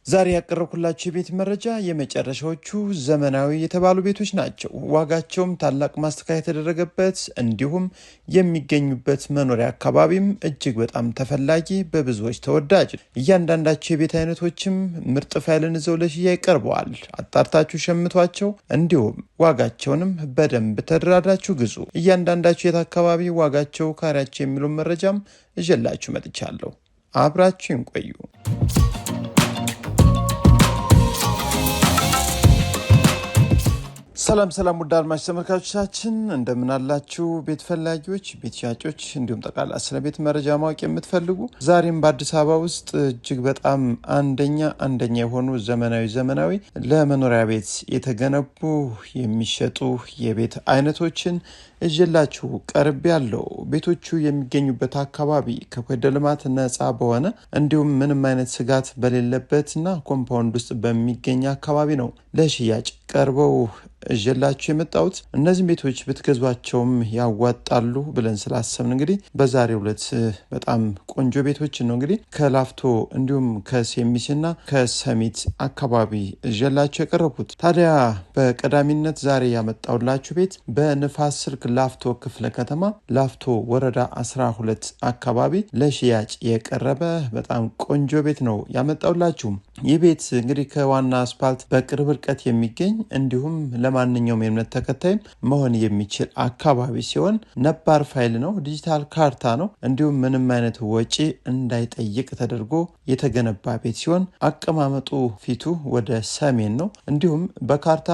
ዛሬ ያቀረብኩላችሁ የቤት መረጃ የመጨረሻዎቹ ዘመናዊ የተባሉ ቤቶች ናቸው። ዋጋቸውም ታላቅ ማስተካከያ የተደረገበት እንዲሁም የሚገኙበት መኖሪያ አካባቢም እጅግ በጣም ተፈላጊ በብዙዎች ተወዳጅ። እያንዳንዳቸው የቤት አይነቶችም ምርጥ ፋይልን ይዘው ለሽያጭ ቀርበዋል። አጣርታችሁ ሸምቷቸው፣ እንዲሁም ዋጋቸውንም በደንብ ተደራድራችሁ ግዙ። እያንዳንዳቸው የት አካባቢ ዋጋቸው፣ ካሬያቸው የሚሉ መረጃም ይዤላችሁ መጥቻለሁ። አብራችሁን ቆዩ። ሰላም ውድ አድማጭ ተመልካቾቻችን እንደምን አላችሁ? ቤት ፈላጊዎች፣ ቤት ሻጮች እንዲሁም ጠቅላላ ስለ ቤት መረጃ ማወቅ የምትፈልጉ ዛሬም በአዲስ አበባ ውስጥ እጅግ በጣም አንደኛ የሆኑ ዘመናዊ ለመኖሪያ ቤት የተገነቡ የሚሸጡ የቤት አይነቶችን እጅላችሁ ቀርብ ያለው ቤቶቹ የሚገኙበት አካባቢ ከኮሪደር ልማት ነፃ በሆነ እንዲሁም ምንም አይነት ስጋት በሌለበትና ኮምፓውንድ ውስጥ በሚገኝ አካባቢ ነው ለሽያጭ ቀርበው እጀላችሁ የመጣሁት። እነዚህ ቤቶች ብትገዟቸውም ያዋጣሉ ብለን ስላሰብን እንግዲህ በዛሬው ዕለት በጣም ቆንጆ ቤቶችን ነው እንግዲህ ከላፍቶ እንዲሁም ከሴሚስና ከሰሚት አካባቢ እጀላችሁ የቀረቡት። ታዲያ በቀዳሚነት ዛሬ ያመጣሁላችሁ ቤት በንፋስ ስልክ ላፍቶ ክፍለ ከተማ ላፍቶ ወረዳ 12 አካባቢ ለሽያጭ የቀረበ በጣም ቆንጆ ቤት ነው ያመጣሁላችሁ። ይህ ቤት እንግዲህ ከዋና አስፓልት በቅርብ ርቀት የሚገኝ እንዲሁም ለማንኛውም የእምነት ተከታይ መሆን የሚችል አካባቢ ሲሆን ነባር ፋይል ነው፣ ዲጂታል ካርታ ነው። እንዲሁም ምንም አይነት ወጪ እንዳይጠይቅ ተደርጎ የተገነባ ቤት ሲሆን አቀማመጡ ፊቱ ወደ ሰሜን ነው። እንዲሁም በካርታ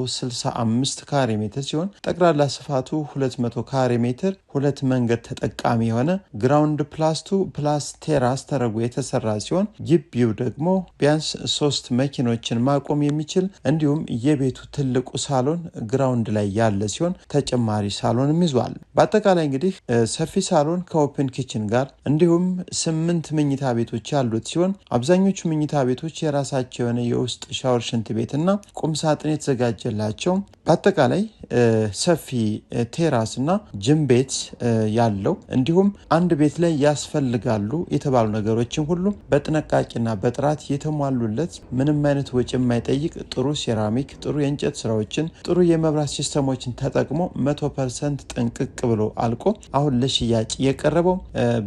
165 ካሬ ሜትር ሲሆን ጠቅላላ ስፋቱ 200 ካሬ ሜትር፣ ሁለት መንገድ ተጠቃሚ የሆነ ግራውንድ +2 + ቴራስ ተደርጎ የተሰራ ሲሆን ግቢው ደግሞ ቢያንስ 3 መኪኖችን ማቆም የሚችል እንዲሁም የቤቱ ትልቁ ሳሎን ግራውንድ ላይ ያለ ሲሆን ተጨማሪ ሳሎንም ይዟል። በአጠቃላይ እንግዲህ ሰፊ ሳሎን ከኦፕን ኪችን ጋር እንዲሁም 8 መኝታ ቤቶች ያሉት ሲሆን አብዛኞቹ መኝታ ቤቶች የራሳቸው የሆነ የውስጥ ሻወር፣ ሽንት ቤትና ቁም ሳጥን የተዘጋጀላቸው በአጠቃላይ ሰፊ ቴራስ እና ጅም ቤት ያለው እንዲሁም አንድ ቤት ላይ ያስፈልጋሉ የተባሉ ነገሮችን ሁሉ በጥንቃቄና በጥራት የተሟሉለት ምንም አይነት ወጪ የማይጠይቅ ጥሩ ሴራሚክ፣ ጥሩ የእንጨት ስራዎችን፣ ጥሩ የመብራት ሲስተሞችን ተጠቅሞ 100% ጥንቅቅ ብሎ አልቆ አሁን ለሽያጭ የቀረበው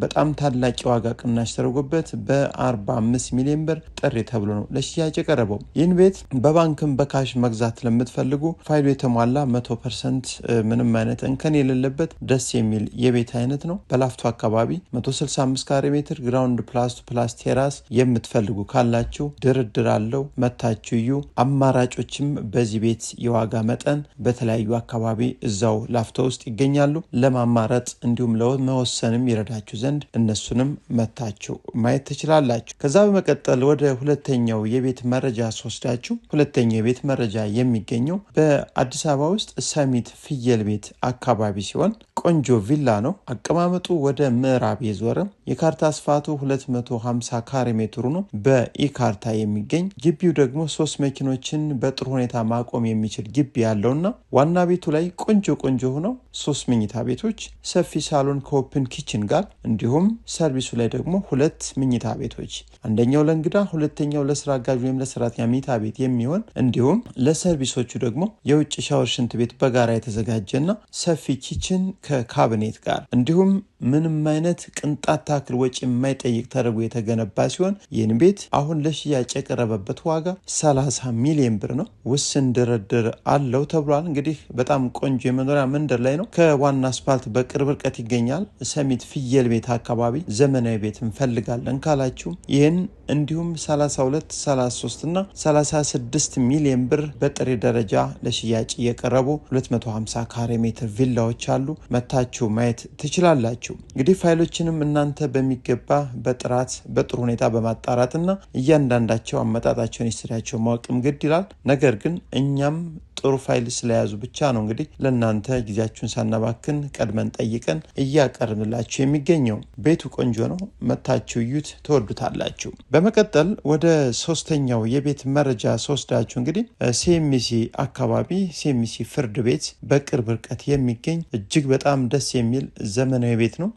በጣም ታላቅ የዋጋ ቅናሽ ተደርጎበት በ45 ሚሊዮን ብር ጥሪ ተብሎ ነው ለሽያጭ የቀረበው። ይህን ቤት በባንክም በካሽ መግዛት ለምትፈልጉ ፋይሉ የተሟላ 100% ምንም አይነት እንከን የሌለበት ደስ የሚል የቤት አይነት ነው። በላፍቶ አካባቢ 165 ካሬ ሜትር ግራውንድ +2 + ቴራስ የምትፈልጉ ካላችሁ ድርድር አለው፣ መታችሁ እዩ። አማራጮችም በዚህ ቤት የዋጋ መጠን በተለያዩ አካባቢ እዛው ላፍቶ ውስጥ ይገኛሉ። ለማማረጥ እንዲሁም ለመወሰንም ይረዳችሁ ዘንድ እነሱንም መታችሁ ማየት ትችላላችሁ። ከዛ በመቀጠል ወደ ሁለተኛው የቤት መረጃ ስወስዳችሁ ሁለተኛው የቤት መረጃ የሚገኘው በአዲስ አበባ ውስጥ ሰሚት ፍየል ቤት አካባቢ ሲሆን ቆንጆ ቪላ ነው። አቀማመጡ ወደ ምዕራብ የዞረ የካርታ ስፋቱ 250 ካሬ ሜትሩ ነው በኢካርታ የሚገኝ ግቢው ደግሞ 3 መኪኖችን በጥሩ ሁኔታ ማቆም የሚችል ግቢ ያለውና ዋና ቤቱ ላይ ቆንጆ ሆነው 3 መኝታ ቤቶች፣ ሰፊ ሳሎን ከኦፕን ኪችን ጋር እንዲሁም ሰርቪሱ ላይ ደግሞ 2 መኝታ ቤቶች፣ አንደኛው ለእንግዳ ሁለተኛው ለስራ አጋዥ ወይም ለሰራተኛ መኝታ ቤት የሚሆን እንዲሁም ለሰርቪሶቹ ደግሞ የውጭ ሻወር፣ ሽንት ቤት በጋራ የተዘጋጀና ሰፊ ኪችን ከካቢኔት ጋር እንዲሁም ምንም አይነት ቅንጣት ታክል ወጪ የማይጠይቅ ተደርጎ የተገነባ ሲሆን ይህን ቤት አሁን ለሽያጭ የቀረበበት ዋጋ 30 ሚሊዮን ብር ነው። ውስን ድርድር አለው ተብሏል። እንግዲህ በጣም ቆንጆ የመኖሪያ መንደር ላይ ነው። ከዋና አስፓልት በቅርብ ርቀት ይገኛል። ሰሚት ፍየል ቤት አካባቢ ዘመናዊ ቤት እንፈልጋለን ካላችሁ ይህን እንዲሁም 32፣ 33 እና 36 ሚሊዮን ብር በጥሬ ደረጃ ለሽያጭ የቀረቡ 250 ካሬ ሜትር ቪላዎች አሉ። መታችሁ ማየት ትችላላችሁ። እንግዲህ ፋይሎችንም እናንተ በሚገባ በጥራት በጥሩ ሁኔታ በማጣራትና እያንዳንዳቸው አመጣጣቸውን ሂስትሪያቸው ማወቅም ግድ ይላል። ነገር ግን እኛም ጥሩ ፋይል ስለያዙ ብቻ ነው እንግዲህ ለእናንተ ጊዜያችሁን ሳናባክን ቀድመን ጠይቀን እያቀርብላችሁ የሚገኘው። ቤቱ ቆንጆ ነው። መታችሁ እዩት፣ ትወዱታላችሁ። በመቀጠል ወደ ሶስተኛው የቤት መረጃ ስወስዳችሁ እንግዲህ ሲኤምሲ አካባቢ ሲኤምሲ ፍርድ ቤት በቅርብ ርቀት የሚገኝ እጅግ በጣም ደስ የሚል ዘመናዊ ቤት ነው።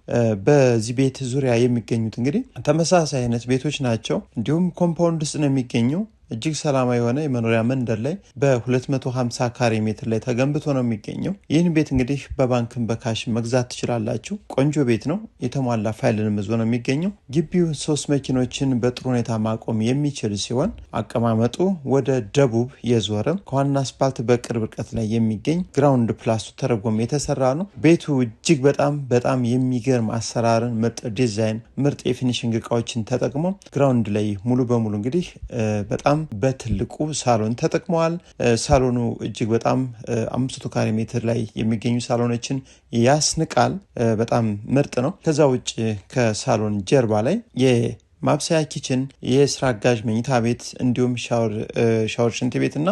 በዚህ ቤት ዙሪያ የሚገኙት እንግዲህ ተመሳሳይ አይነት ቤቶች ናቸው። እንዲሁም ኮምፓውንድ ውስጥ ነው የሚገኘው። እጅግ ሰላማዊ የሆነ የመኖሪያ መንደር ላይ በ250 ካሬ ሜትር ላይ ተገንብቶ ነው የሚገኘው። ይህን ቤት እንግዲህ በባንክም በካሽ መግዛት ትችላላችሁ። ቆንጆ ቤት ነው። የተሟላ ፋይልን ይዞ ነው የሚገኘው። ግቢው 3 መኪኖችን በጥሩ ሁኔታ ማቆም የሚችል ሲሆን አቀማመጡ ወደ ደቡብ የዞረ ከዋና አስፓልት በቅርብ ርቀት ላይ የሚገኝ ግራውንድ ፕላሱ ተረጎም የተሰራ ነው። ቤቱ እጅግ በጣም የሚገርም አሰራርን፣ ምርጥ ዲዛይን፣ ምርጥ የፊኒሽንግ እቃዎችን ተጠቅሞ ግራውንድ ላይ ሙሉ በሙሉ እንግዲህ በጣም በትልቁ ሳሎን ተጠቅመዋል። ሳሎኑ እጅግ በጣም 500 ካሬ ሜትር ላይ የሚገኙ ሳሎኖችን ያስንቃል። በጣም ምርጥ ነው። ከዛ ውጭ ከሳሎን ጀርባ ላይ ማብሰያ ኪችን፣ የስራ አጋዥ መኝታ ቤት እንዲሁም ሻወር ሽንት ቤት እና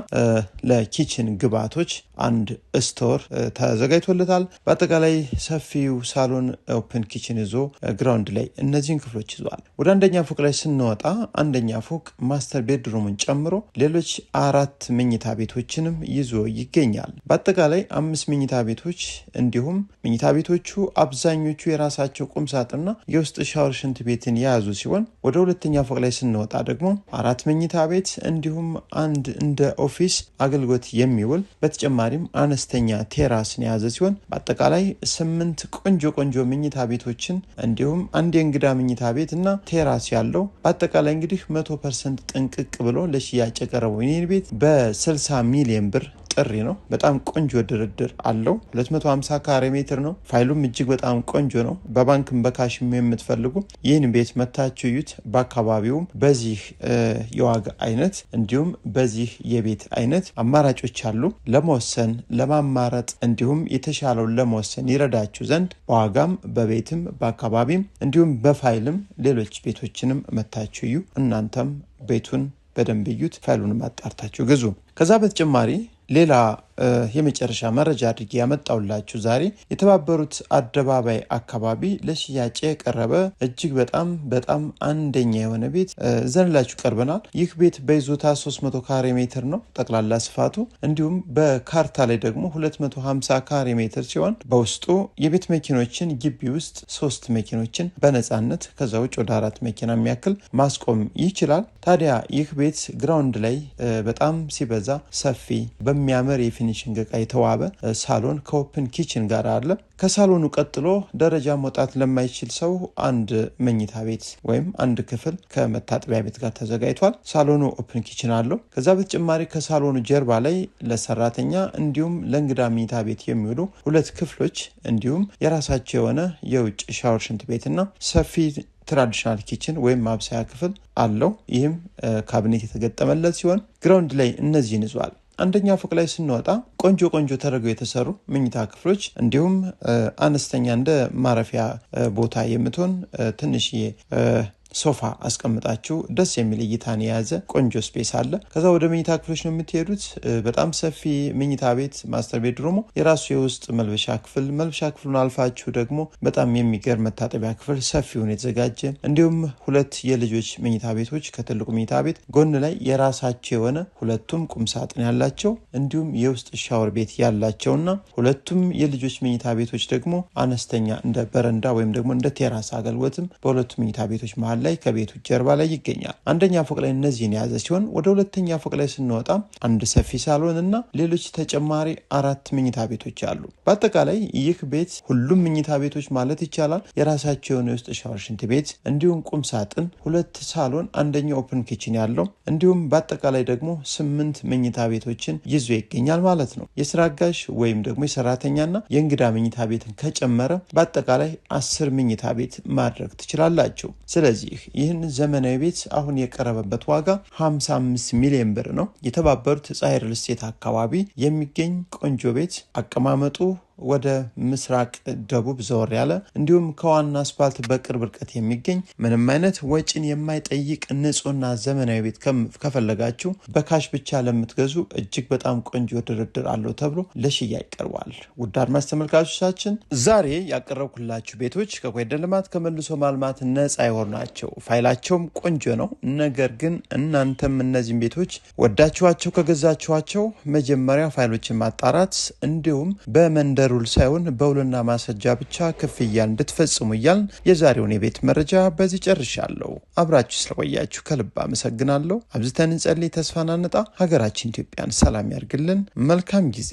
ለኪችን ግብአቶች አንድ ስቶር ተዘጋጅቶለታል። በአጠቃላይ ሰፊው ሳሎን ኦፕን ኪችን ይዞ ግራውንድ ላይ እነዚህን ክፍሎች ይዟል። ወደ አንደኛ ፎቅ ላይ ስንወጣ አንደኛ ፎቅ ማስተር ቤድሩምን ጨምሮ ሌሎች 4 መኝታ ቤቶችንም ይዞ ይገኛል። በአጠቃላይ 5 መኝታ ቤቶች እንዲሁም መኝታ ቤቶቹ አብዛኞቹ የራሳቸው ቁም ሳጥንና የውስጥ ሻወር ሽንት ቤትን የያዙ ሲሆን ወደ ሁለተኛ ፎቅ ላይ ስንወጣ ደግሞ 4 መኝታ ቤት እንዲሁም አንድ እንደ ኦፊስ አገልግሎት የሚውል በተጨማሪም አነስተኛ ቴራስን የያዘ ሲሆን በአጠቃላይ 8 ቆንጆ መኝታ ቤቶችን እንዲሁም አንድ የእንግዳ መኝታ ቤት እና ቴራስ ያለው በአጠቃላይ እንግዲህ 100% ጥንቅቅ ብሎ ለሽያጭ የቀረበው ይህን ቤት በ60 ሚሊዮን ብር ጥሪ ነው። በጣም ቆንጆ ድርድር አለው። 250 ካሬ ሜትር ነው። ፋይሉም እጅግ በጣም ቆንጆ ነው። በባንክም በካሽም የምትፈልጉ ይህን ቤት መታችሁ እዩት። በአካባቢውም በዚህ የዋጋ አይነት እንዲሁም በዚህ የቤት አይነት አማራጮች አሉ። ለመወሰን ለማማረጥ እንዲሁም የተሻለውን ለመወሰን ይረዳችሁ ዘንድ በዋጋም በቤትም በአካባቢም እንዲሁም በፋይልም ሌሎች ቤቶችንም መታችሁ እዩ። እናንተም ቤቱን በደንብ እዩት። ፋይሉንም አጣርታችሁ ግዙ። ከዛ በተጨማሪ ሌላ የመጨረሻ መረጃ አድርጌ ያመጣውላችሁ ዛሬ የተባበሩት አደባባይ አካባቢ ለሽያጭ የቀረበ እጅግ በጣም አንደኛ የሆነ ቤት ዘንላችሁ ቀርበናል። ይህ ቤት በይዞታ 300 ካሬ ሜትር ነው ጠቅላላ ስፋቱ። እንዲሁም በካርታ ላይ ደግሞ 250 ካሬ ሜትር ሲሆን በውስጡ የቤት መኪኖችን ግቢ ውስጥ 3 መኪኖችን በነፃነት ከዛ ውጭ ወደ 4 መኪና የሚያክል ማስቆም ይችላል። ታዲያ ይህ ቤት ግራውንድ ላይ በጣም ሲበዛ ሰፊ በሚያምር የፊኒሽንግ እቃ የተዋበ ሳሎን ከኦፕን ኪችን ጋር አለ። ከሳሎኑ ቀጥሎ ደረጃ መውጣት ለማይችል ሰው አንድ መኝታ ቤት ወይም አንድ ክፍል ከመታጠቢያ ቤት ጋር ተዘጋጅቷል። ሳሎኑ ኦፕን ኪችን አለው። ከዛ በተጨማሪ ከሳሎኑ ጀርባ ላይ ለሰራተኛ እንዲሁም ለእንግዳ መኝታ ቤት የሚውሉ 2 ክፍሎች እንዲሁም የራሳቸው የሆነ የውጭ ሻወር ሽንት ቤትና ሰፊ ትራዲሽናል ኪችን ወይም ማብሰያ ክፍል አለው። ይህም ካቢኔት የተገጠመለት ሲሆን ግራውንድ ላይ እነዚህን ይዟል። አንደኛ ፎቅ ላይ ስንወጣ ቆንጆ ተደርገው የተሰሩ መኝታ ክፍሎች እንዲሁም አነስተኛ እንደ ማረፊያ ቦታ የምትሆን ትንሽዬ ሶፋ አስቀምጣችሁ ደስ የሚል እይታን የያዘ ቆንጆ ስፔስ አለ። ከዛ ወደ መኝታ ክፍሎች ነው የምትሄዱት። በጣም ሰፊ መኝታ ቤት ማስተር ቤድሩሙ የራሱ የውስጥ መልበሻ ክፍሉን አልፋችሁ ደግሞ በጣም የሚገርም መታጠቢያ ክፍል ሰፊውን የተዘጋጀ እንዲሁም 2 የልጆች መኝታ ቤቶች ከትልቁ መኝታ ቤት ጎን ላይ የራሳቸው የሆነ 2ቱም ቁም ሳጥን ያላቸው እንዲሁም የውስጥ ሻወር ቤት ያላቸውና 2ቱም የልጆች መኝታ ቤቶች ደግሞ አነስተኛ እንደ በረንዳ ወይም ደግሞ እንደ ቴራስ አገልግሎትም በ2ቱ መኝታ ቤቶች መሃል ላይ ከቤቱ ጀርባ ላይ ይገኛል። አንደኛ ፎቅ ላይ እነዚህን የያዘ ሲሆን ወደ ሁለተኛ ፎቅ ላይ ስንወጣ አንድ ሰፊ ሳሎን እና ሌሎች ተጨማሪ 4 መኝታ ቤቶች አሉ። በአጠቃላይ ይህ ቤት ሁሉም መኝታ ቤቶች ማለት ይቻላል የራሳቸው የሆነ ውስጥ ሻወር ሽንት ቤት እንዲሁም ቁም ሳጥን፣ 2 ሳሎን፣ አንደኛው ኦፕን ኪችን ያለው እንዲሁም በአጠቃላይ ደግሞ 8 መኝታ ቤቶችን ይዞ ይገኛል ማለት ነው። የስራ አጋዥ ወይም ደግሞ የሰራተኛና የእንግዳ መኝታ ቤትን ከጨመረ በአጠቃላይ 10 መኝታ ቤት ማድረግ ትችላላችሁ። ስለዚህ ይህን ዘመናዊ ቤት አሁን የቀረበበት ዋጋ 55 ሚሊዮን ብር ነው። የተባበሩት ፀሐይ ሪል ስቴት አካባቢ የሚገኝ ቆንጆ ቤት አቀማመጡ ወደ ምስራቅ ደቡብ ዘወር ያለ እንዲሁም ከዋና አስፋልት በቅርብ ርቀት የሚገኝ ምንም አይነት ወጪን የማይጠይቅ ንጹህና ዘመናዊ ቤት ከፈለጋችሁ በካሽ ብቻ ለምትገዙ እጅግ በጣም ቆንጆ ድርድር አለው ተብሎ ለሽያጭ ቀርቧል። ውድ አድማጭ ተመልካቾቻችን ዛሬ ያቀረብኩላችሁ ቤቶች ከኮሪደር ልማት ከመልሶ ማልማት ነፃ የሆኑ ናቸው። ፋይላቸውም ቆንጆ ነው። ነገር ግን እናንተም እነዚህን ቤቶች ወዳችኋቸው ከገዛችኋቸው መጀመሪያ ፋይሎችን ማጣራት እንዲሁም በመንደር ውል ሳይሆን በውልና ማስረጃ ብቻ ክፍያ እንድትፈጽሙ እያልን የዛሬውን የቤት መረጃ በዚህ ጨርሻለሁ። አብራችሁ ስለቆያችሁ ከልብ አመሰግናለሁ። አብዝተን እንጸልይ፣ ተስፋ እናንጣ። ሀገራችን ኢትዮጵያን ሰላም ያርግልን። መልካም ጊዜ